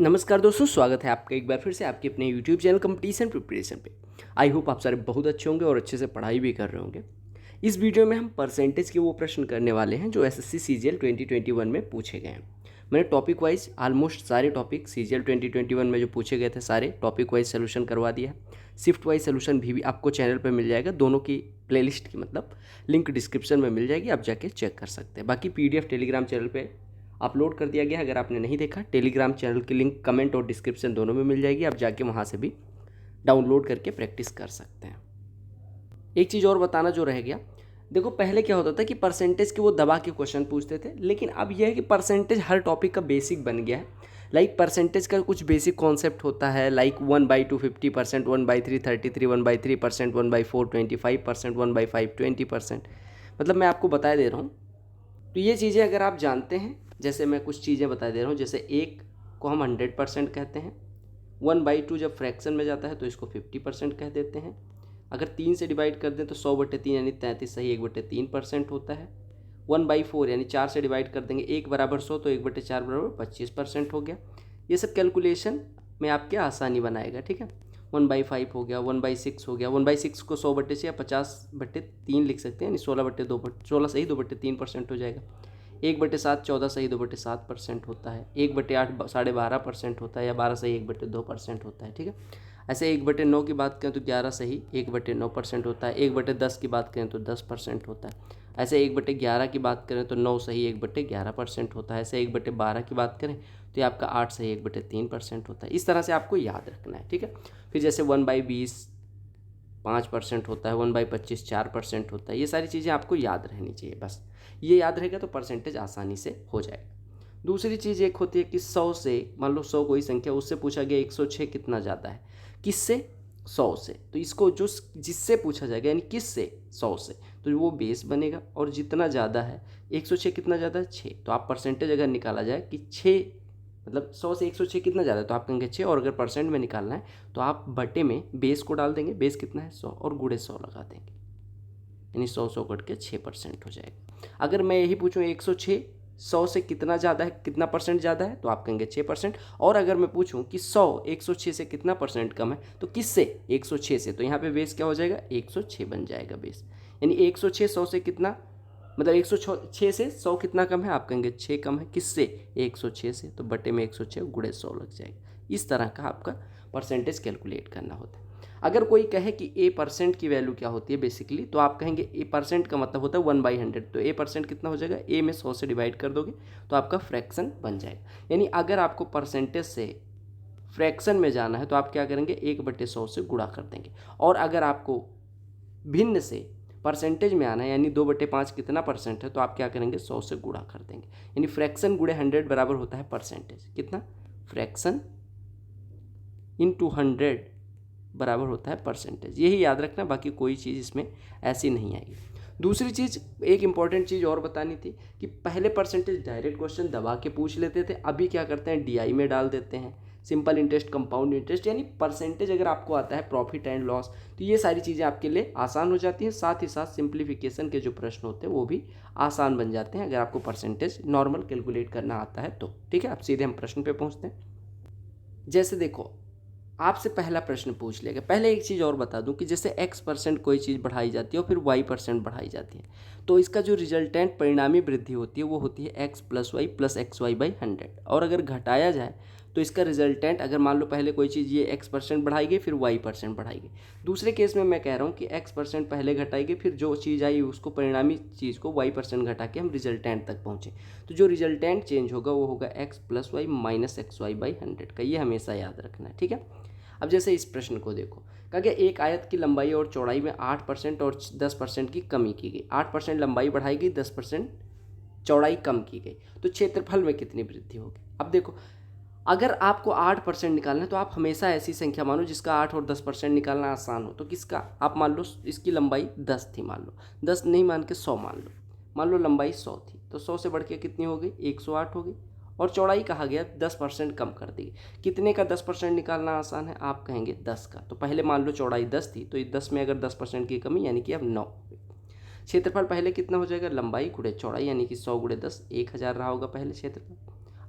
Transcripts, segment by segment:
नमस्कार दोस्तों, स्वागत है आपका एक बार फिर से आपके अपने यूट्यूब चैनल कंपटीशन प्रिपरेशन पे। आई होप आप सारे बहुत अच्छे होंगे और अच्छे से पढ़ाई भी कर रहे होंगे। इस वीडियो में हम परसेंटेज के वो प्रश्न करने वाले हैं जो एसएससी सीजीएल 2021 में पूछे गए हैं। मैंने टॉपिक वाइज ऑलमोस्ट सारे टॉपिक सीजीएल 2021 में जो पूछे गए थे सारे टॉपिक वाइज सोल्यूशन करवा दिया है। शिफ्ट वाइज सोल्यूशन भी आपको चैनल पर मिल जाएगा, दोनों की प्लेलिस्ट की मतलब लिंक डिस्क्रिप्शन में मिल जाएगी, आप जाके चेक कर सकते हैं। बाकी पीडीएफ टेलीग्राम चैनल पे अपलोड कर दिया गया है। अगर आपने नहीं देखा, टेलीग्राम चैनल की लिंक कमेंट और डिस्क्रिप्शन दोनों में मिल जाएगी, आप जाके वहाँ से भी डाउनलोड करके प्रैक्टिस कर सकते हैं। एक चीज़ और बताना जो रह गया, देखो पहले क्या होता था कि परसेंटेज के वो दबा के क्वेश्चन पूछते थे, लेकिन अब यह है कि परसेंटेज हर टॉपिक का बेसिक बन गया है। लाइक परसेंटेज का कुछ बेसिक कॉन्सेप्ट होता है, लाइक 1/2 50%, 1/3 33, 1/3% 1/4 25%, 1/5 20%। मतलब मैं आपको बता दे रहा हूँ। तो ये चीज़ें अगर आप जानते हैं, जैसे मैं कुछ चीज़ें बता दे रहा हूँ, जैसे एक को हम 100% कहते हैं, 1/2 जब फ्रैक्शन में जाता है तो इसको 50% कह देते हैं। अगर 3 से डिवाइड कर दें तो 100/3 यानी 33 सही 1/3% होता है। 1/4 यानी 4 से डिवाइड कर देंगे 1 बराबर 100 तो 1/4 बराबर 25% हो गया। ये सब कैलकुलेशन में आपके आसानी बनाएगा, ठीक है। 1/5 हो गया, 1/6 हो गया। 1/6 को 100/6 या 50/3 लिख सकते हैं, यानी 16 सही 2/3% हो जाएगा। 1/7 14 सही 2/7% होता है। 1/8 12.5% होता है, या 12 सही 1/2% होता है, ठीक है। ऐसे 1/9 की बात करें तो 11 सही 1/9% होता है। 1/10 की बात करें तो 10% होता है। ऐसे 1/11 की बात करें तो 9 सही 1/11% होता है। ऐसे 1/12 की बात करें तो ये आपका 8 सही 1/3% होता है। इस तरह से आपको याद रखना है, ठीक है। फिर जैसे 1/20 5% होता है, 1/25 4% होता है। ये सारी चीज़ें आपको याद रहनी चाहिए, बस ये याद रहेगा तो परसेंटेज आसानी से हो जाएगा। दूसरी चीज़ एक होती है कि 100 से, मान लो 100 कोई संख्या, उससे पूछा गया 106 कितना ज़्यादा है, किससे? 100 से। तो इसको जो जिससे पूछा जाएगा यानी किससे 100 से, तो वो बेस बनेगा। और जितना ज़्यादा है 106 कितना ज़्यादा है 6, तो आप परसेंटेज अगर निकाला जाए कि 6 मतलब 100 से 106 कितना ज़्यादा है तो आप कहेंगे 6। और अगर परसेंट में निकालना है तो आप बटे में बेस को डाल देंगे, बेस कितना है 100, और गुणे 100 लगा देंगे, यानी 100 कट के 6% हो जाएगा। अगर मैं यही पूछूँ 106 100 से कितना ज़्यादा है, कितना परसेंट ज़्यादा है, तो आप कहेंगे 6%। और अगर मैं पूछूं कि 100 106 से कितना परसेंट कम है, तो किससे? 106 से। तो यहाँ पे बेस क्या हो जाएगा 106 बन जाएगा बेस, यानी 106 100 से कितना, मतलब 106 से 100 कितना कम है, आप कहेंगे 6 कम है, किससे? 106 से। तो बटे में 106 गुणे 100 लग जाएगा। इस तरह का आपका परसेंटेज कैलकुलेट करना होता है। अगर कोई कहे कि ए परसेंट की वैल्यू क्या होती है बेसिकली, तो आप कहेंगे ए परसेंट का मतलब होता है 1/100। तो ए परसेंट कितना हो जाएगा, ए में 100 से डिवाइड कर दोगे तो आपका फ्रैक्शन बन जाएगा। यानी अगर आपको परसेंटेज से फ्रैक्शन में जाना है तो आप क्या करेंगे 1/100 से गुणा कर देंगे। और अगर आपको भिन्न से परसेंटेज में आना है यानी 2/5 कितना परसेंट है, तो आप क्या करेंगे 100 से गुणा कर देंगे। यानी फ्रैक्शन गुणे 100 बराबर होता है परसेंटेज। कितना? फ्रैक्शन इंटू 100 बराबर होता है परसेंटेज। यही याद रखना, बाकी कोई चीज़ इसमें ऐसी नहीं आएगी। दूसरी चीज़, एक इंपॉर्टेंट चीज़ और बतानी थी कि पहले परसेंटेज डायरेक्ट क्वेश्चन दबा के पूछ लेते थे, अभी क्या करते हैं डीआई में डाल देते हैं, सिंपल इंटरेस्ट कंपाउंड इंटरेस्ट, यानी परसेंटेज अगर आपको आता है प्रॉफिट एंड लॉस, तो ये सारी चीज़ें आपके लिए आसान हो जाती हैं। साथ ही साथ सिंप्लीफिकेशन के जो प्रश्न होते हैं वो भी आसान बन जाते हैं अगर आपको परसेंटेज नॉर्मल कैलकुलेट करना आता है तो, ठीक है। अब सीधे हम प्रश्न पे पहुँचते हैं। जैसे देखो, आपसे पहला प्रश्न पूछ लेगा। पहले एक चीज़ और बता दूं कि जैसे x% कोई चीज़ बढ़ाई जाती है और फिर y% बढ़ाई जाती है, तो इसका जो रिजल्टेंट परिणामी वृद्धि होती है वो होती है x + y + xy/100। और अगर घटाया जाए तो इसका रिजल्टेंट, अगर मान लो पहले कोई चीज़ ये x% बढ़ाई गई फिर y% बढ़ाई गई, दूसरे केस में मैं कह रहा हूँ कि x% पहले घटाई गई, फिर जो चीज़ आई उसको परिणामी चीज़ को y% घटा के हम रिजल्टेंट तक पहुँचे, तो जो रिजल्टेंट चेंज होगा वो होगा x + y - xy/100 का। ये हमेशा याद रखना है, ठीक है। अब जैसे इस प्रश्न को देखो, कहा गया एक आयत की लंबाई और चौड़ाई में 8% और 10% की कमी की गई। 8% लंबाई बढ़ाई गई, 10% चौड़ाई कम की गई, तो क्षेत्रफल में कितनी वृद्धि होगी? अब देखो, अगर आपको 8% निकालना है तो आप हमेशा ऐसी संख्या मानो जिसका 8 और 10% निकालना आसान हो। तो किसका? आप मान लो इसकी लंबाई 10 थी, मान लो 10 नहीं मान के 100 मान लो लंबाई 100 थी, तो 100 से बढ़ के कितनी हो गई 108 हो गई। और चौड़ाई कहा गया 10% कम कर दी। कितने का 10% निकालना आसान है? आप कहेंगे 10 का। तो पहले मान लो चौड़ाई 10 थी, तो ये 10 में अगर 10% की कमी यानी कि अब 9 हो गई। क्षेत्रफल पहले कितना हो जाएगा, लंबाई गुणे चौड़ाई, यानी कि 100 × 10 1000 रहा होगा पहले क्षेत्रफल।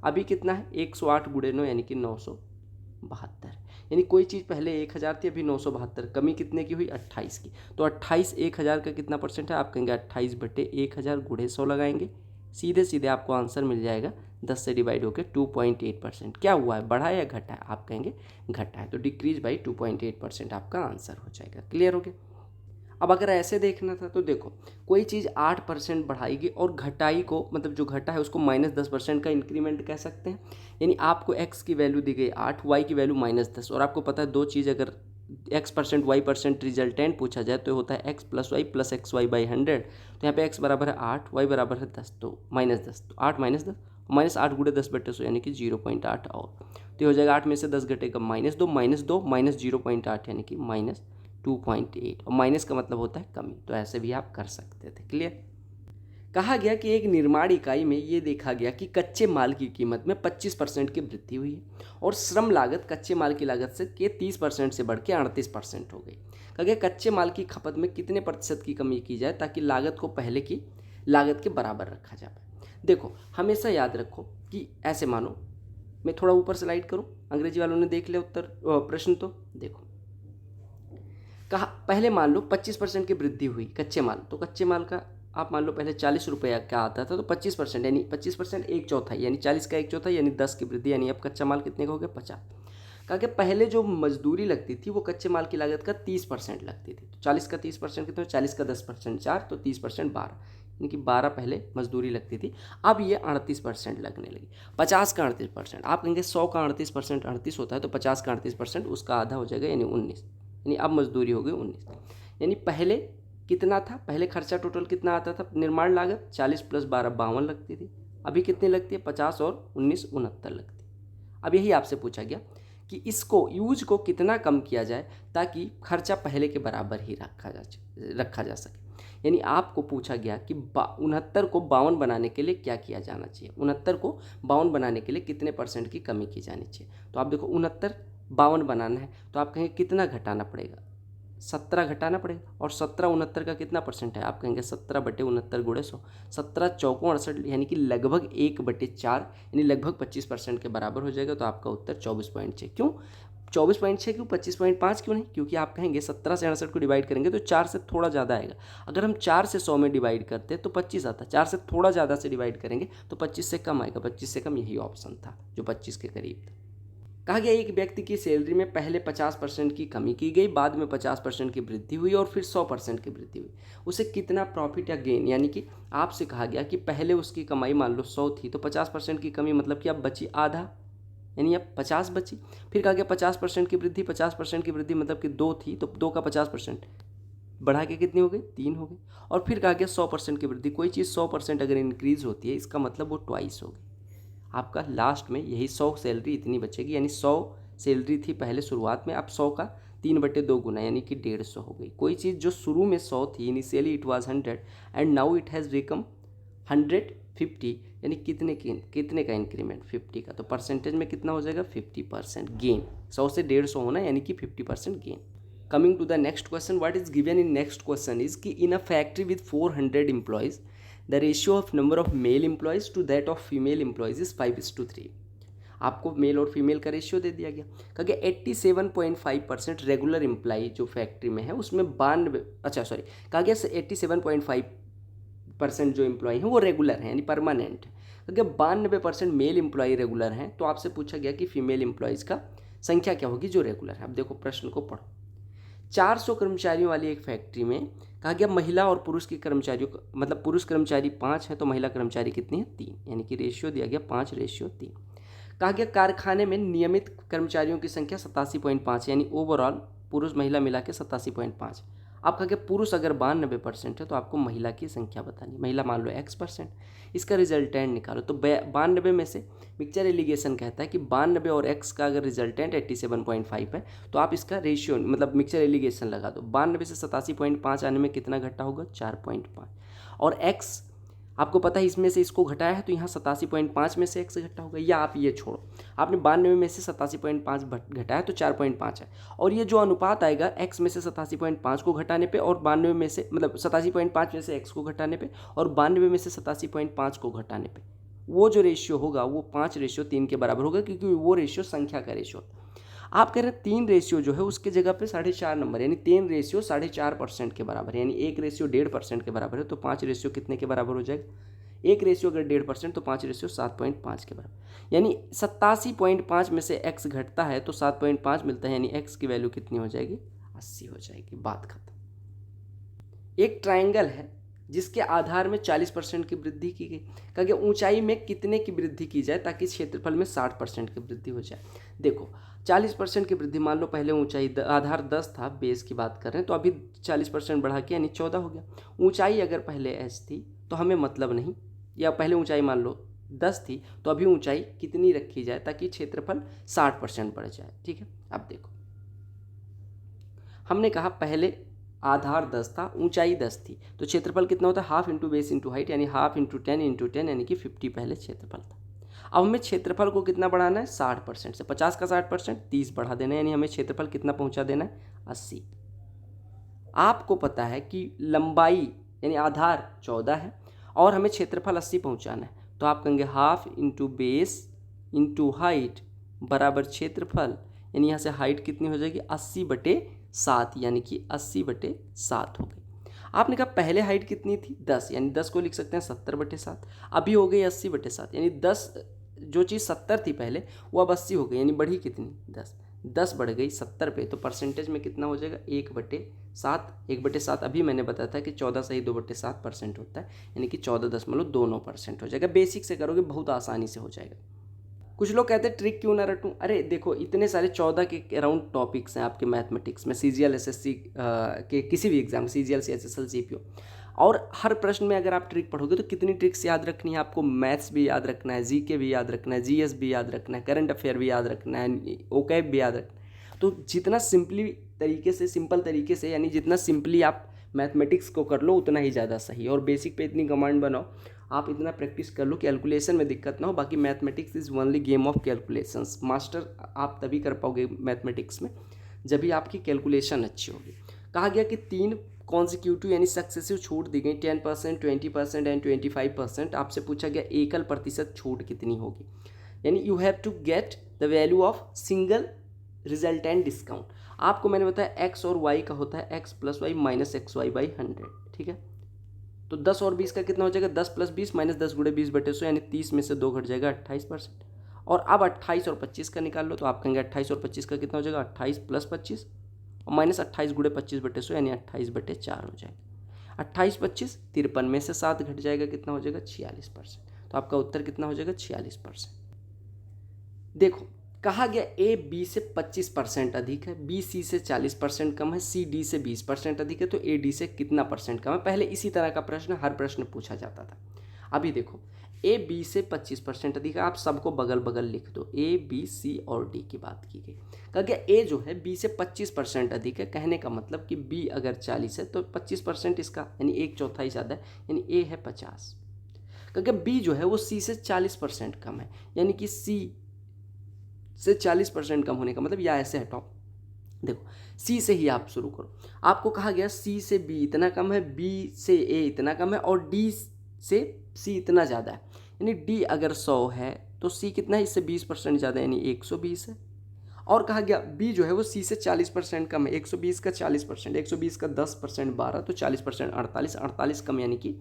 अभी कितना है 108 गुणे 9 यानी कि 972। यानी कोई चीज़ पहले 1000 थी, अभी 972, कमी कितने की हुई 28 की। तो 28 1000 का कितना परसेंट है, आप कहेंगे 28/1000 गुणे 100 लगाएंगे, सीधे सीधे आपको आंसर मिल जाएगा 10 से डिवाइड होकर 2.8%। क्या हुआ है, बढ़ा या घटा है, आप कहेंगे घटा है, तो डिक्रीज बाई 2.8% आपका आंसर हो जाएगा। क्लियर हो गया। अब अगर ऐसे देखना था तो देखो, कोई चीज़ 8% बढ़ाएगी और घटाई को, मतलब जो घटा है उसको -10% का इंक्रीमेंट कह सकते हैं। यानी आपको x की वैल्यू दी गई 8, y की वैल्यू -10, और आपको पता है दो चीज़ अगर x% y% रिजल्टेंट पूछा जाए तो होता है x + y + xy/100। तो यहाँ पे x बराबर है 8, y बराबर है 10, तो -10, तो 8 - 10, -8 गुणे 10/100 यानी कि 0.8, और तो हो जाएगा 8 में से 10 घटेगा -2, -2 -0.8 यानी कि -2.8, और माइनस का मतलब होता है कमी, तो ऐसे भी आप कर सकते थे। क्लियर। कहा गया कि एक निर्माण इकाई में ये देखा गया कि कच्चे माल की कीमत में 25% की वृद्धि हुई है और श्रम लागत कच्चे माल की लागत से के 30% से बढ़ के 38% हो गई। कहा गया कच्चे माल की खपत में कितने प्रतिशत की कमी की जाए ताकि लागत को पहले की लागत के बराबर रखा जा पाए। देखो, हमेशा याद रखो कि ऐसे मानो मैं थोड़ा ऊपर स्लाइड करूँ, अंग्रेजी वालों ने देख लिया उत्तर प्रश्न, तो देखो कहा पहले मान लो 25% की वृद्धि हुई कच्चे माल, तो कच्चे माल का आप मान लो पहले 40 रुपये का आता था, तो 25% यानी 25% 1/4 यानी 40 का 1/4 यानी 10 की वृद्धि, यानी अब कच्चा माल कितने का हो गया 50। कहा कि पहले जो मजदूरी लगती थी वो कच्चे माल की लागत का 30% लगती थी, तो 40 का 30% कितना, 40 का 10% 4, तो 30% 12, यानी कि 12 पहले मजदूरी लगती थी। अब ये 38% लगने लगी। 50 का 38%, आप कहेंगे 100 का 38% 38 होता है, तो 50 का 38% उसका आधा हो जाएगा यानी 19, यानी अब मजदूरी हो गई 19। यानी पहले कितना था, पहले खर्चा टोटल कितना आता था, निर्माण लागत 40 + 12 52 लगती थी, अभी कितनी लगती है 50 और 19 69 लगती है। अब यही आपसे पूछा गया कि इसको यूज को कितना कम किया जाए ताकि खर्चा पहले के बराबर ही रखा जा सके। यानी आपको पूछा गया कि 69 को 52 बनाने के लिए क्या किया जाना चाहिए, 69 को 52 बनाने के लिए कितने % की कमी की जानी चाहिए। तो आप देखो 69 52 बनाना है, तो आप कहेंगे कितना घटाना पड़ेगा, 17 घटाना पड़ेगा, और 17 69 का कितना % है, आप कहेंगे 17/69 गुणे 100, 17 चौकों 68 यानी कि लगभग 1/4 यानी लगभग 25% के बराबर हो जाएगा। तो आपका उत्तर 24.6। क्यों 24.6 क्यों 25.5 क्यों नहीं, क्योंकि आप कहेंगे 17 से 68 को डिवाइड करेंगे तो 4 से थोड़ा ज़्यादा आएगा। अगर हम 4 से 100 में डिवाइड करते तो 25 आता, 4 से थोड़ा ज़्यादा से डिवाइड करेंगे तो 25 से कम आएगा, 25 से कम यही ऑप्शन था जो 25 के करीब था। कहा गया एक व्यक्ति की सैलरी में पहले 50% की कमी की गई, बाद में 50% की वृद्धि हुई और फिर 100% की वृद्धि हुई, उसे कितना प्रॉफिट या गेन, यानी कि आपसे कहा गया कि पहले उसकी कमाई मान लो 100 थी, तो 50% की कमी मतलब कि अब बची आधा, यानी अब 50 बची। फिर कहा गया 50% की वृद्धि, 50% की वृद्धि मतलब कि 2 थी, तो 2 का 50% बढ़ा के कितनी हो गई 3 हो गई। और फिर कहा गया 100% की वृद्धि, कोई चीज़ 100% अगर इंक्रीज होती है इसका मतलब वो ट्वाइस हो गई। आपका लास्ट में यही 100 सैलरी इतनी बचेगी, यानी 100 सैलरी थी पहले शुरुआत में, अब 100 का 3/2 गुना यानी कि 150 हो गई। कोई चीज़ जो शुरू में 100 थी, initially it was 100 and now it has become 150, यानी कितने का इंक्रीमेंट 50 का, तो परसेंटेज में कितना हो जाएगा 50% गेन। 100 से 150 होना यानी कि 50% gain. Coming to the next question, what is given in next question is कि in a factory with 400 employees the ratio of number of male employees to that of female employees is 5:3। आपको mail और female का ratio दे दिया गया। कहा गया 87.5% regular employ जो factory में है उसमें 92, कहा गया 87.5% जो एम्प्लॉय हैं वो रेगुलर हैं यानी परमानेंट है। कहा गया 92% मेल एम्प्लॉय रेगुलर हैं। तो आपसे पूछा गया कि फीमेल एम्प्लॉयज़ का संख्या क्या होगी जो रेगुलर है। अब देखो प्रश्न को पढ़ो। 400 कर्मचारियों वाली एक फैक्ट्री में कहा गया महिला और पुरुष के कर्मचारियों का मतलब पुरुष कर्मचारी 5 हैं तो महिला कर्मचारी कितनी है 3, यानी कि रेशियो दिया गया 5:3। कहा गया कारखाने में नियमित कर्मचारियों की संख्या 87.5 यानी ओवरऑल पुरुष महिला मिला के 87.5। अब कहा गया पुरुष अगर 92% है तो आपको महिला की संख्या बतानी, महिला मान लो X%, इसका रिजल्टेंट निकालो। तो 92 में से मिक्सचर एलिगेशन कहता है कि 92 और X का अगर रिजल्टेंट 87.5 है तो आप इसका रेशियो मतलब मिक्सचर एलिगेशन लगा दो। 92 से 87.5 आने में कितना घटा होगा 4.5, और X आपको पता है इसमें से इसको घटाया है तो यहाँ 87.5 में से X घटा होगा, या आप ये छोड़ो, आपने 92 में से 87.5 घटाया तो 4.5 है, और ये जो अनुपात आएगा X में से 87.5 को घटाने पे और 92 में से मतलब 87.5 में से X को घटाने पे और 92 में से 87.5 को घटाने पे, वो जो रेशियो होगा वो 5:3 के बराबर होगा, क्योंकि वो रेशियो संख्या का रेशियो होता है। आप कह रहे हैं 3 रेशियो जो है उसके जगह पे 4.5 नंबर, यानी 3 रेशियो 4.5% के बराबर है, यानी 1 रेशियो 1.5% के बराबर है, तो 5 रेशियो कितने के बराबर हो जाएगा? 1 रेशियो अगर 1.5% तो 5 रेशियो 7.5 के बराबर, यानी 87.5 में से x घटता है तो 7.5 मिलता है, यानी x की वैल्यू कितनी हो जाएगी? 80 हो जाएगी। बात खत्म। एक ट्राइंगल है जिसके आधार में 40% की वृद्धि की गई। कहा गया ऊंचाई में कितने की वृद्धि की जाए ताकि क्षेत्रफल में 60% की वृद्धि हो जाए। देखो 40% की वृद्धि, मान लो पहले ऊंचाई आधार 10 था, बेस की बात कर रहे हैं, तो अभी 40% बढ़ा के यानी 14 हो गया। ऊंचाई अगर पहले h थी तो हमें मतलब नहीं, या पहले ऊंचाई मान लो 10 थी तो अभी ऊंचाई कितनी रखी जाए ताकि क्षेत्रफल 60% बढ़ जाए। ठीक है, अब देखो हमने कहा पहले आधार 10 था, ऊंचाई 10 थी, तो क्षेत्रफल कितना होता है? Half into base into height, यानी हाफ इंटू 10 इंटू 10, यानी कि 50 पहले क्षेत्रफल था। अब हमें क्षेत्रफल को कितना बढ़ाना है? 60% से। 50 का 60% 30 बढ़ा देना है, यानी हमें क्षेत्रफल कितना पहुंचा देना है? 80। आपको पता है कि लंबाई यानी आधार 14 है और हमें क्षेत्रफल 80 पहुंचाना है, तो आप कहेंगे half into base into height बराबर क्षेत्रफल, यानी यहाँ से हाइट कितनी हो जाएगी? 80/7, यानी कि 80/7 हो गई। आपने कहा पहले हाइट कितनी थी? 10, यानी 10 को लिख सकते हैं 70/7, अभी हो गई 80/7, यानी 10 जो चीज़ 70 थी पहले वो अब 80 हो गई, यानी बढ़ी कितनी? 10 बढ़ गई 70 पे, तो परसेंटेज में कितना हो जाएगा? 1/7। 1/7 अभी मैंने बताया था कि 14 सही 2/7% होता है, यानी कि 14.29% हो जाएगा। बेसिक से करोगे बहुत आसानी से हो जाएगा। कुछ लोग कहते हैं ट्रिक क्यों ना रटूं? अरे देखो इतने सारे 14 के अराउंड टॉपिक्स हैं आपके मैथमेटिक्स में, सीजीएल एसएससी के किसी भी एग्जाम, सीजीएल एसएसएल जीपीओ, और हर प्रश्न में अगर आप ट्रिक पढ़ोगे तो कितनी ट्रिक्स याद रखनी है आपको? मैथ्स भी याद रखना है, जीके भी याद रखना है, जीएस भी याद रखना है, करंट अफेयर भी याद रखना है, ओकैब भी याद रखना है। तो जितना सिंपल तरीके से यानी जितना सिंपली आप मैथमेटिक्स को कर लो उतना ही ज़्यादा सही। और बेसिक पे इतनी कमांड बनाओ, आप इतना प्रैक्टिस कर लो, कैलकुलेशन में दिक्कत ना हो। बाकी mathematics is only game of calculations. Master आप तभी कर पाओगे मैथमेटिक्स में जब भी आपकी कैलकुलेशन अच्छी होगी। कहा गया कि 3 कॉन्जिक्यूटिव यानी सक्सेसिव छूट दी गई, 10%, 20% एंड 25%। आपसे पूछा गया एकल प्रतिशत छूट कितनी होगी, यानी you have to get the value of single resultant discount. आपको मैंने बताया x और y का होता है x + y - xy/100। ठीक है, तो 10 और 20 का कितना हो जाएगा? 10 + 20 - 10 × 20/100, यानी 30 में से 2 घट जाएगा 28%। और अब 28 और 25 का निकाल लो, तो आप कहेंगे 28 और 25 का कितना हो जाएगा? 28 + 25 और -28 × 25/100, यानी 28/4 हो जाएगा। 28 25 53 में से 7 घट जाएगा, कितना हो जाएगा? 46%। तो आपका उत्तर कितना हो जाएगा? 46%। देखो कहा गया ए बी से 25% अधिक है, बी सी से 40% कम है, सी डी से 20% अधिक है, तो ए डी से कितना परसेंट कम है? पहले इसी तरह का प्रश्न हर प्रश्न पूछा जाता था। अभी देखो ए बी से 25% अधिक है, आप सबको बगल बगल लिख दो, ए बी सी और डी की बात की गई। कहा गया ए जो है बी से 25% अधिक है, कहने का मतलब कि बी अगर 40 है तो 25% इसका यानी 1/4 ज़्यादा है, यानी ए है 50। कहा गया बी जो है वो सी से 40% कम है, यानी कि सी से 40% कम होने का मतलब, या ऐसे हटाओ, देखो सी से ही आप शुरू करो। आपको कहा गया सी से बी इतना कम है, बी से ए इतना कम है और डी से सी इतना ज़्यादा है, यानी डी अगर 100 है तो सी कितना है? इससे 20% ज़्यादा, यानी 120 है। और कहा गया बी जो है वो सी से 40% कम है, 120 का 40%, 120 का 10% 12, तो 40% 48, 48 कम यानी कि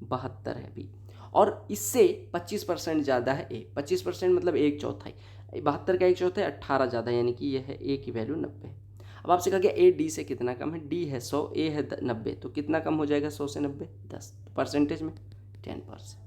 72 है बी। और इससे 25% ज़्यादा है ए, 25% मतलब 1/4, 72 का 1/4 18 ज़्यादा, यानी कि यह है ए की वैल्यू 90। अब आपसे कहा गया ए डी से कितना कम है? डी है 100, ए है 90, तो कितना कम हो जाएगा 100 से 90? 10, परसेंटेज में 10%।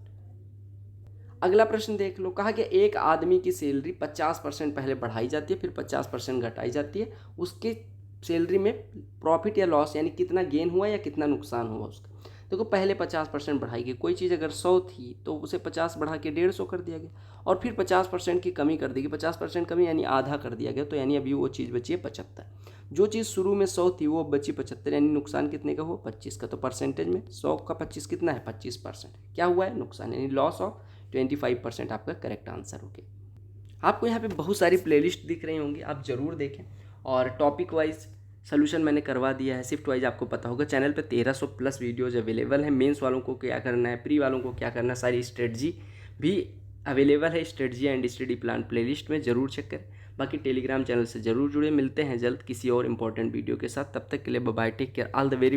अगला प्रश्न देख लो। कहा गया एक आदमी की सैलरी 50% पहले बढ़ाई जाती है, फिर 50% घटाई जाती है, उसके सैलरी में प्रॉफिट या लॉस यानी कितना गेन हुआ या कितना नुकसान हुआ उसका। देखो पहले 50% बढ़ाई गई, कोई चीज़ अगर 100 थी तो उसे 50 बढ़ा के 150 कर दिया गया, और फिर 50% की कमी कर दी गई, 50% कमी यानी आधा कर दिया गया, तो यानी अभी वो चीज़ बची है 75। जो चीज़ शुरू में 100 थी वो बची 75, यानी नुकसान कितने का हुआ? 25 का। तो परसेंटेज में 100 का 25 कितना है? 25%। क्या हुआ है? नुकसान, यानी लॉस ऑफ 25% आपका करेक्ट आंसर हो गया। आपको यहाँ पे बहुत सारी प्लेलिस्ट दिख रही होंगी, आप ज़रूर देखें। और टॉपिक वाइज सोल्यूशन मैंने करवा दिया है, शिफ्ट वाइज आपको पता होगा। चैनल पे 1300+ वीडियोज़ अवेलेबल हैं। मेंस वालों को क्या करना है, प्री वालों को क्या करना है, सारी स्ट्रेटजी भी अवेलेबल है strategy and study plan playlist में, ज़रूर चेक करें। बाकी टेलीग्राम चैनल से ज़रूर जुड़े, मिलते हैं जल्द किसी और इंपॉर्टेंट वीडियो के साथ। तब तक के लिए bye bye, take care, all the very best.